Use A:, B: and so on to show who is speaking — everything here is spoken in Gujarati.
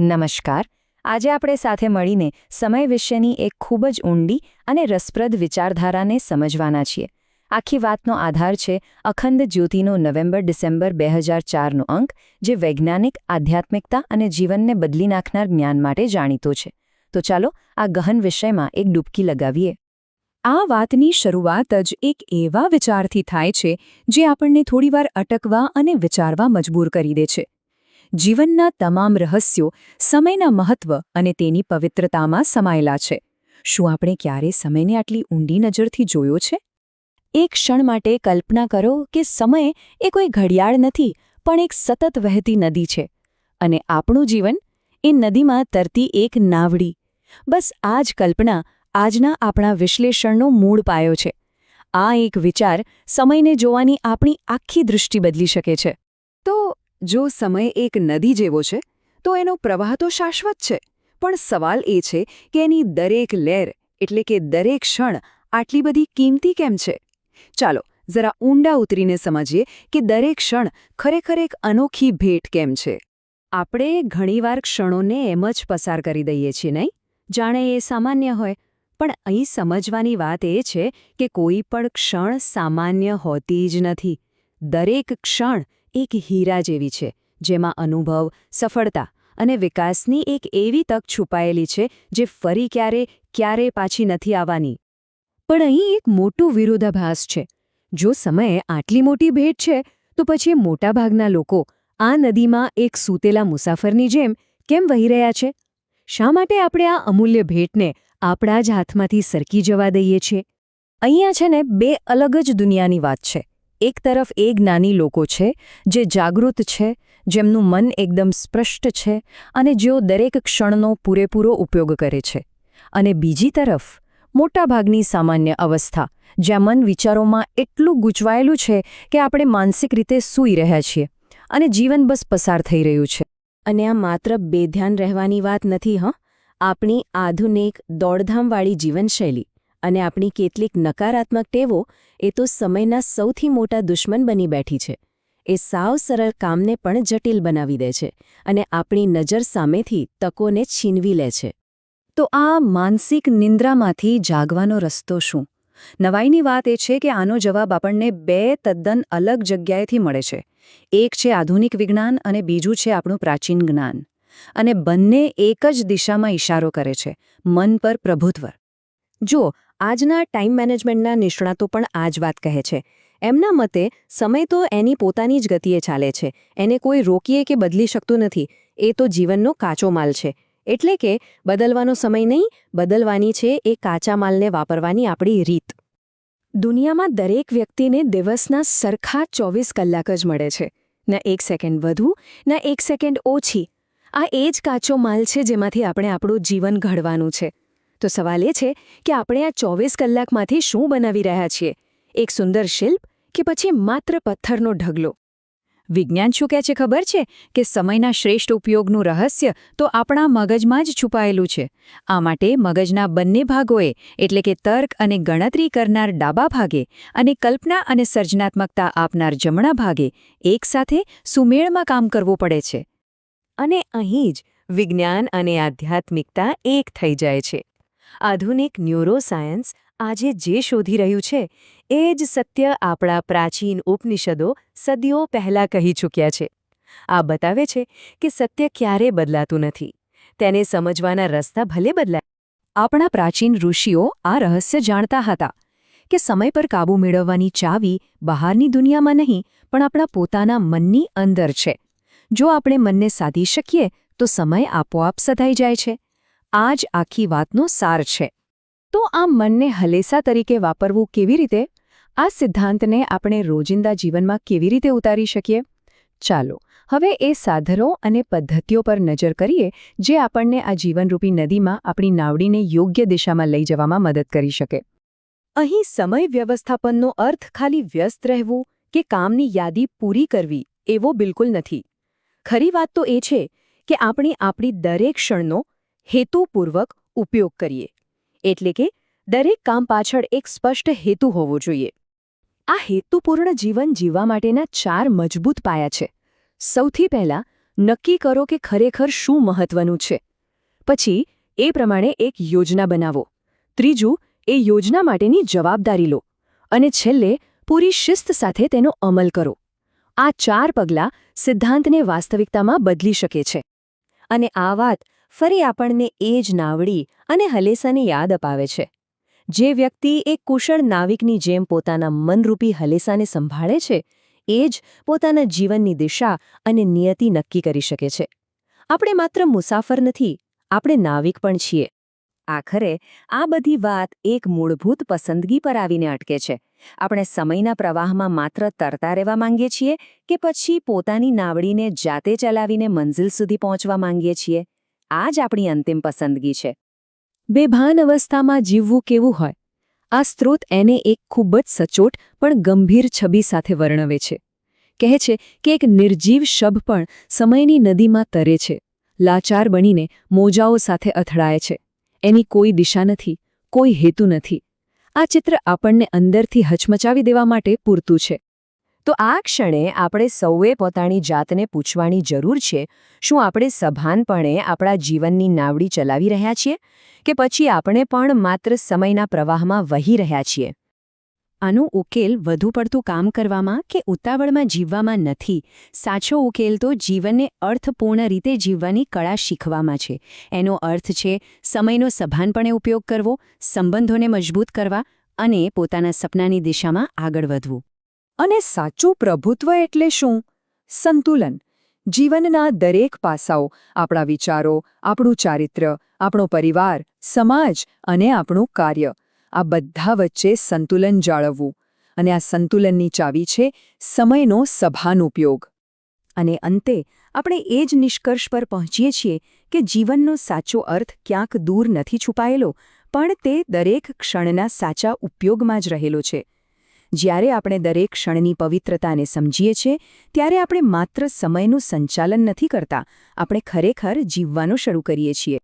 A: નમસ્કાર. આજે આપણે સાથે મળીને સમય વિશેની એક ખૂબ જ ઊંડી અને રસપ્રદ વિચારધારાને સમજવાના છીએ. આખી વાતનો આધાર છે અખંડ જ્યોતિનો નવેમ્બર-ડિસેમ્બર 2004નો અંક, જે વૈજ્ઞાનિક, આધ્યાત્મિકતા અને જીવનને બદલી નાખનાર જ્ઞાન માટે જાણીતો છે. તો ચાલો આ ગહન વિષયમાં એક ડૂબકી લગાવીએ.
B: આ વાતની શરૂઆત જ એક એવા વિચારથી થાય છે જે આપણને થોડીવાર અટકવા અને વિચારવા મજબૂર કરી દે છે. જીવનના તમામ રહસ્યો સમયના મહત્વ અને તેની પવિત્રતામાં સમાયેલા છે. શું આપણે ક્યારેય સમયને આટલી ઊંડી નજરથી જોયો છે? એક ક્ષણ માટે કલ્પના કરો કે સમય એ કોઈ ઘડિયાળ નથી, પણ એક સતત વહેતી નદી છે. અને આપણું જીવન એ નદીમાં તરતી એક નાવડી. બસ આ જ કલ્પના આજના આપણા વિશ્લેષણનો મૂળ પાયો છે. આ એક વિચાર સમયને જોવાની આપણી આખી દૃષ્ટિ બદલી શકે છે. તો જો સમય એક નદી જેવો છે, તો એનો પ્રવાહ તો શાશ્વત છે, પણ સવાલ એ છે કે એની દરેક લહેર એટલે કે દરેક ક્ષણ આટલી બધી કિંમતી કેમ છે? ચાલો જરા ઊંડા ઉતરીને સમજીએ કે દરેક ક્ષણ ખરેખર એક અનોખી ભેટ કેમ છે. આપણે ઘણીવાર ક્ષણોને એમ જ પસાર કરી દઈએ છીએ, નહીં? જાણે એ સામાન્ય હોય. પણ અહીં સમજવાની વાત એ છે કે કોઈ પણ ક્ષણ સામાન્ય હોતી જ નથી. દરેક ક્ષણ એક હીરા જેવી છે, જેમાં અનુભવ, સફળતા અને વિકાસની એક એવી તક છુપાયેલી છે જે ફરી ક્યારે પાછી નથી આવવાની. પણ અહીં એક મોટું વિરોધાભાસ છે. જો સમય આટલી મોટી ભેટ છે, તો પછી મોટાભાગના લોકો આ નદીમાં એક સૂતેલા મુસાફરની જેમ કેમ વહી રહ્યા છે? શા માટે આપણે આ અમૂલ્ય ભેટને આપણા જ હાથમાંથી સરકી જવા દઈએ છીએ? અહીંયા છે ને બે અલગ જ દુનિયાની વાત છે. એક તરફ એ જ્ઞાની લોકો છે જે જાગૃત છે, જેમનું મન એકદમ સ્પષ્ટ છે અને જેઓ દરેક ક્ષણનો પૂરેપૂરો ઉપયોગ કરે છે. અને બીજી તરફ મોટાભાગની સામાન્ય અવસ્થા, જ્યાં મન વિચારોમાં એટલું ગૂંચવાયેલું છે કે આપણે માનસિક રીતે સૂઈ રહ્યા છીએ અને જીવન બસ પસાર થઈ રહ્યું છે. અને આ માત્ર બેધ્યાન રહેવાની વાત નથી. આપણી આધુનિક દોડધામવાળી જીવનશૈલી અને આપણી કેટલીક નકારાત્મક ટેવો એ તો સમયના સૌથી મોટા દુશ્મન બની બેઠી છે. એ સાવ સરળ કામને પણ જટિલ બનાવી દે છે અને આપણી નજર સામેથી તકોને છીનવી લે છે. તો આ માનસિક નિંદ્રામાંથી જાગવાનો રસ્તો શું? નવાઈની વાત એ છે કે આનો જવાબ આપણને બે તદ્દન અલગ જગ્યાએથી મળે છે. એક છે આધુનિક વિજ્ઞાન અને બીજું છે આપણું પ્રાચીન જ્ઞાન. અને બંને એક જ દિશામાં ઇશારો કરે છે: મન પર પ્રભુત્વ. જો આજના ટાઈમ મેનેજમેન્ટના નિષ્ણાતો પણ આ જ વાત કહે છે. એમના મતે સમય તો એની પોતાની જ ગતિએ ચાલે છે. એને કોઈ રોકીએ કે બદલી શકતું નથી. એ તો જીવનનો કાચો માલ છે. એટલે કે બદલવાનો સમય નહીં, બદલવાની છે એ કાચા માલને વાપરવાની આપણી રીત. દુનિયામાં દરેક વ્યક્તિને દિવસના સરખા 24 કલાક જ મળે છે. ન 1 સેકન્ડ વધુ, ન 1 સેકન્ડ ઓછી. આ એ જ કાચો માલ છે જેમાંથી આપણે આપણું જીવન ઘડવાનું છે. તો સવાલ એ છે કે આપણે આ 24 કલાકમાંથી શું બનાવી રહ્યા છીએ? એક સુંદર શિલ્પ કે પછી માત્ર પથ્થરનો ઢગલો? વિજ્ઞાન શું કહે છે ખબર છે? કે સમયના શ્રેષ્ઠ ઉપયોગનું રહસ્ય તો આપણા મગજમાં જ છુપાયેલું છે. આ માટે મગજના બંને ભાગોએ, એટલે કે તર્ક અને ગણતરી કરનાર ડાબા ભાગે અને કલ્પના અને સર્જનાત્મકતા આપનાર જમણા ભાગે, એકસાથે સુમેળમાં કામ કરવું પડે છે. અને અહીં જ વિજ્ઞાન અને આધ્યાત્મિકતા એક થઈ જાય છે. આધુનિક ન્યુરોસાયન્સ આજે જે શોધી રહ્યું છે એ જ સત્ય આપણા પ્રાચીન ઉપનિષદો સદીઓ પહેલાં કહી ચૂક્યા છે. આ બતાવે છે કે સત્ય ક્યારેય બદલાતું નથી. તેને સમજવાના રસ્તા ભલે બદલાય. આપણા પ્રાચીન ઋષિઓ આ રહસ્ય જાણતા હતા કે સમય પર કાબૂ મેળવવાની ચાવી બહારની દુનિયામાં નહીં, પણ આપણા પોતાના મનની અંદર છે. જો આપણે મનને સાધી શકીએ તો સમય આપોઆપ સધાઈ જાય છે. આ જ આખી વાતનો સાર છે. તો આ મનને હલેસા તરીકે વાપરવું કેવી રીતે? આ સિદ્ધાંતને આપણે રોજિંદા જીવનમાં કેવી રીતે ઉતારી શકીએ? ચાલો હવે એ સાધનો અને પદ્ધતિઓ પર નજર કરીએ જે આપણને આ જીવનરૂપી નદીમાં આપણી નાવડીને યોગ્ય દિશામાં લઈ જવામાં મદદ કરી શકે. અહીં સમય વ્યવસ્થાપનનો અર્થ ખાલી વ્યસ્ત રહેવું કે કામની યાદી પૂરી કરવી એવો બિલકુલ નથી. ખરી વાત તો એ છે કે આપણી દરેક ક્ષણનો હેતુપૂર્વક ઉપયોગ કરીએ. એટલે કે દરેક કામ પાછળ એક સ્પષ્ટ હેતુ હોવો જોઈએ. આ હેતુપૂર્ણ જીવન જીવવા માટેના 4 મજબૂત પાયા છે. સૌથી પહેલાં નક્કી કરો કે ખરેખર શું મહત્વનું છે. પછી એ પ્રમાણે એક યોજના બનાવો. ત્રીજું, એ યોજના માટેની જવાબદારી લો. અને છેલ્લે પૂરી શિસ્ત સાથે તેનો અમલ કરો. આ 4 પગલાં સિદ્ધાંતને વાસ્તવિકતામાં બદલી શકે છે. અને આ વાત ફરી આપણને એ જ નાવડી અને હલેસાની યાદ અપાવે છે. જે વ્યક્તિ એક કુશળ નાવિકની જેમ પોતાના મનરૂપી હલેસાને સંભાળે છે, એ જ પોતાના જીવનની દિશા અને નિયતિ નક્કી કરી શકે છે. આપણે માત્ર મુસાફર નથી, આપણે નાવિક પણ છીએ.
A: આખરે આ બધી વાત એક મૂળભૂત પસંદગી પર આવીને અટકે છે. આપણે સમયના પ્રવાહમાં માત્ર તરતા રહેવા માંગીએ છીએ કે પછી પોતાની નાવડીને જાતે ચલાવીને મંઝિલ સુધી પહોંચવા માંગીએ છીએ? આ જ આપણી અંતિમ પસંદગી છે.
B: બેભાન અવસ્થામાં જીવવું કેવું હોય? આ સ્ત્રોત એને એક ખૂબ જ સચોટ પણ ગંભીર છબી સાથે વર્ણવે છે. કહે છે કે એક નિર્જીવ શબ પણ સમયની નદીમાં તરે છે, લાચાર બનીને મોજાઓ સાથે અથડાય છે. એની કોઈ દિશા નથી, કોઈ હેતુ નથી. આ ચિત્ર આપણને અંદરથી હચમચાવી દેવા માટે પૂરતું છે.
A: તો આ ક્ષણે આપણે સૌએ પોતાની જાતને પૂછવાની જરૂર છે, શું આપણે સભાનપણે આપણા જીવનની નાવડી ચલાવી રહ્યા છીએ કે પછી આપણે પણ માત્ર સમયના પ્રવાહમાં વહી રહ્યા છીએ? આનો ઉકેલ વધુ પડતું કામ કરવામાં કે ઉતાવળમાં જીવવામાં નથી. સાચો ઉકેલ તો જીવનને અર્થપૂર્ણ રીતે જીવવાની કળા શીખવામાં છે. એનો અર્થ છે સમયનો સભાનપણે ઉપયોગ કરવો, સંબંધોને મજબૂત કરવા અને પોતાના સપનાની દિશામાં આગળ વધવું.
B: અને સાચું પ્રભુત્વ એટલે શું? સંતુલન. જીવનના દરેક પાસાઓ, આપણા વિચારો, આપણું ચારિત્ર્ય, આપણો પરિવાર, સમાજ અને આપણું કાર્ય, આ બધા વચ્ચે સંતુલન જાળવવું. અને આ સંતુલનની ચાવી છે સમયનો સભાન ઉપયોગ.
A: અને અંતે આપણે એ જ નિષ્કર્ષ પર પહોંચીએ છીએ કે જીવનનો સાચો અર્થ ક્યાંક દૂર નથી છુપાયેલો, પણ તે દરેક ક્ષણના સાચા ઉપયોગમાં જ રહેલો છે. જ્યારે આપણે દરેક ક્ષણની પવિત્રતાને સમજીએ છીએ, ત્યારે આપણે માત્ર સમયનું સંચાલન નથી કરતા, આપણે ખરેખર જીવવાનું શરૂ કરીએ છીએ.